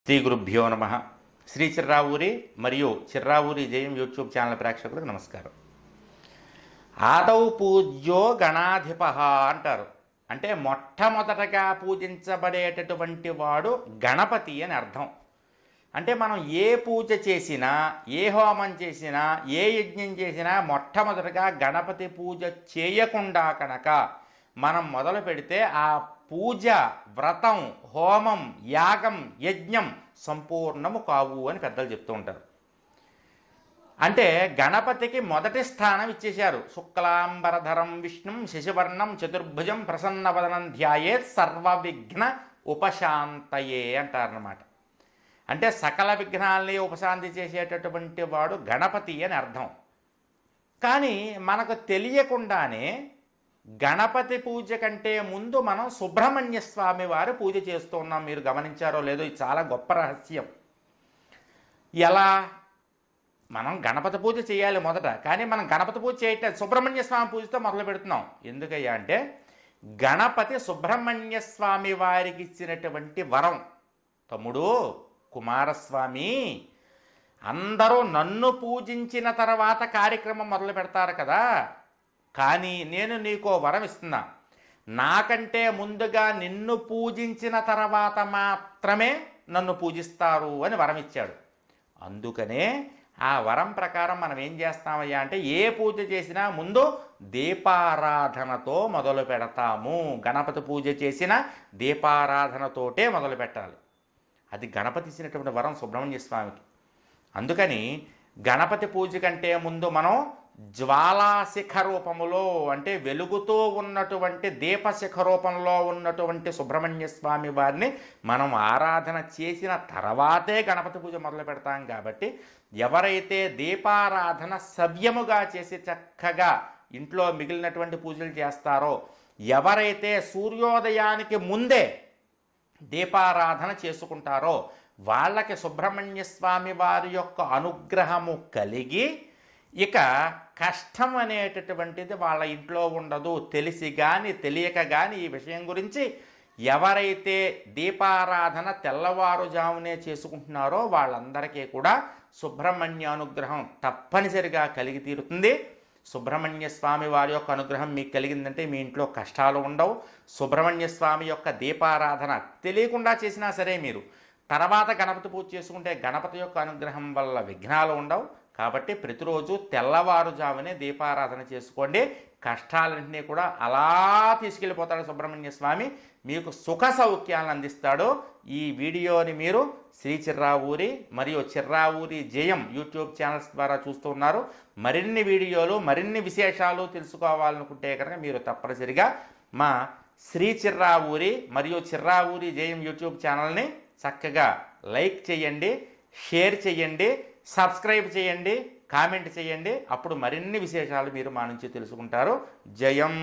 శ్రీ గురుభ్యో నమ. శ్రీ చిర్రావూరి మరియు చిర్రావూరి జయం యూట్యూబ్ ఛానల్ ప్రేక్షకులకు నమస్కారం. ఆదౌ పూజ్యో గణాధిప అంటారు. అంటే మొట్టమొదటగా పూజించబడేటటువంటి వాడు గణపతి అని అర్థం. అంటే మనం ఏ పూజ చేసినా, ఏ హోమం చేసినా, ఏ యజ్ఞం చేసినా మొట్టమొదటగా గణపతి పూజ చేయకుండా కనుక మనం మొదలు పెడితే ఆ పూజ, వ్రతం, హోమం, యాగం, యజ్ఞం సంపూర్ణము కావు అని పెద్దలు చెప్తూ ఉంటారు. అంటే గణపతికి మొదటి స్థానం ఇచ్చేశారు. శుక్లాంబరధరం విష్ణుం శశివర్ణం చతుర్భుజం ప్రసన్నవదనం ధ్యాయేత్ సర్వవిఘ్న ఉపశాంతయే అంటారన్నమాట. అంటే సకల విఘ్నాల్ని ఉపశాంతి చేసేటటువంటి వాడు గణపతి అని అర్థం. కానీ మనకు తెలియకుండానే గణపతి పూజ కంటే ముందు మనం సుబ్రహ్మణ్య స్వామి వారి పూజ చేస్తూ ఉన్నాం. మీరు గమనించారో లేదో, ఇది చాలా గొప్ప రహస్యం. ఎలా? మనం గణపతి పూజ చేయాలి మొదట, కానీ మనం గణపతి పూజ చేయటం సుబ్రహ్మణ్య స్వామి పూజతో మొదలు పెడుతున్నాం. ఎందుకయ్యా అంటే గణపతి సుబ్రహ్మణ్య స్వామి వారికి ఇచ్చినటువంటి వరం. తమ్ముడు, కుమారస్వామి, అందరూ నన్ను పూజించిన తర్వాత కార్యక్రమం మొదలు పెడతారు కదా, కానీ నేను నీకో వరం ఇస్తున్నా. నాకంటే ముందుగా నిన్ను పూజించిన తర్వాత మాత్రమే నన్ను పూజిస్తారు అని వరం ఇచ్చాడు. అందుకనే ఆ వరం ప్రకారం మనం ఏం చేస్తామయ్యా అంటే ఏ పూజ చేసినా ముందు దీపారాధనతో మొదలు పెడతాము. గణపతి పూజ చేసిన దీపారాధనతోటే మొదలు పెట్టాలి. అది గణపతి ఇచ్చినటువంటి వరం సుబ్రహ్మణ్య స్వామికి. అందుకని గణపతి పూజ కంటే ముందు మనం జ్వాలాశిఖ రూపములో, అంటే వెలుగుతూ ఉన్నటువంటి దీపశిఖ రూపంలో ఉన్నటువంటి సుబ్రహ్మణ్య స్వామి వారిని మనం ఆరాధన చేసిన తర్వాతే గణపతి పూజ మొదలు పెడతాం. కాబట్టి ఎవరైతే దీపారాధన సవ్యముగా చేసి చక్కగా ఇంట్లో మిగిలినటువంటి పూజలు చేస్తారో, ఎవరైతే సూర్యోదయానికి ముందే దీపారాధన చేసుకుంటారో వాళ్ళకి సుబ్రహ్మణ్య స్వామి వారి యొక్క అనుగ్రహము కలిగి ఇక కష్టం అనేటటువంటిది వాళ్ళ ఇంట్లో ఉండదు. తెలిసి కానీ తెలియక కానీ ఈ విషయం గురించి ఎవరైతే దీపారాధన తెల్లవారుజామునే చేసుకుంటున్నారో వాళ్ళందరికీ కూడా సుబ్రహ్మణ్య అనుగ్రహం తప్పనిసరిగా కలిగి తీరుతుంది. సుబ్రహ్మణ్య స్వామి వారి యొక్క అనుగ్రహం మీకు కలిగిందంటే మీ ఇంట్లో కష్టాలు ఉండవు. సుబ్రహ్మణ్య స్వామి యొక్క దీపారాధన తెలియకుండా చేసినా సరే మీరు తర్వాత గణపతి పూజ చేసుకుంటే గణపతి యొక్క అనుగ్రహం వల్ల విఘ్నాలు ఉండవు. కాబట్టి ప్రతిరోజు తెల్లవారుజామునే దీపారాధన చేసుకోండి. కష్టాలన్నింటినీ కూడా అలా తీసుకెళ్ళిపోతాడు సుబ్రహ్మణ్య స్వామి, మీకు సుఖ సౌఖ్యాలను అందిస్తాడు. ఈ వీడియోని మీరు శ్రీ చిర్రావూరి మరియు చిర్రావూరి జయం యూట్యూబ్ ఛానల్స్ ద్వారా చూస్తూ ఉన్నారు. మరిన్ని వీడియోలు, మరిన్ని విశేషాలు తెలుసుకోవాలనుకుంటే కనుక మీరు తప్పనిసరిగా మా శ్రీ చిర్రావూరి మరియు చిర్రావూరి జయం యూట్యూబ్ ఛానల్ని చక్కగా లైక్ చేయండి, షేర్ చేయండి, సబ్స్క్రైబ్ చేయండి, కామెంట్ చేయండి. అప్పుడు మరిన్ని విశేషాలు మీరు మా నుంచి తెలుసుకుంటారు. జయం.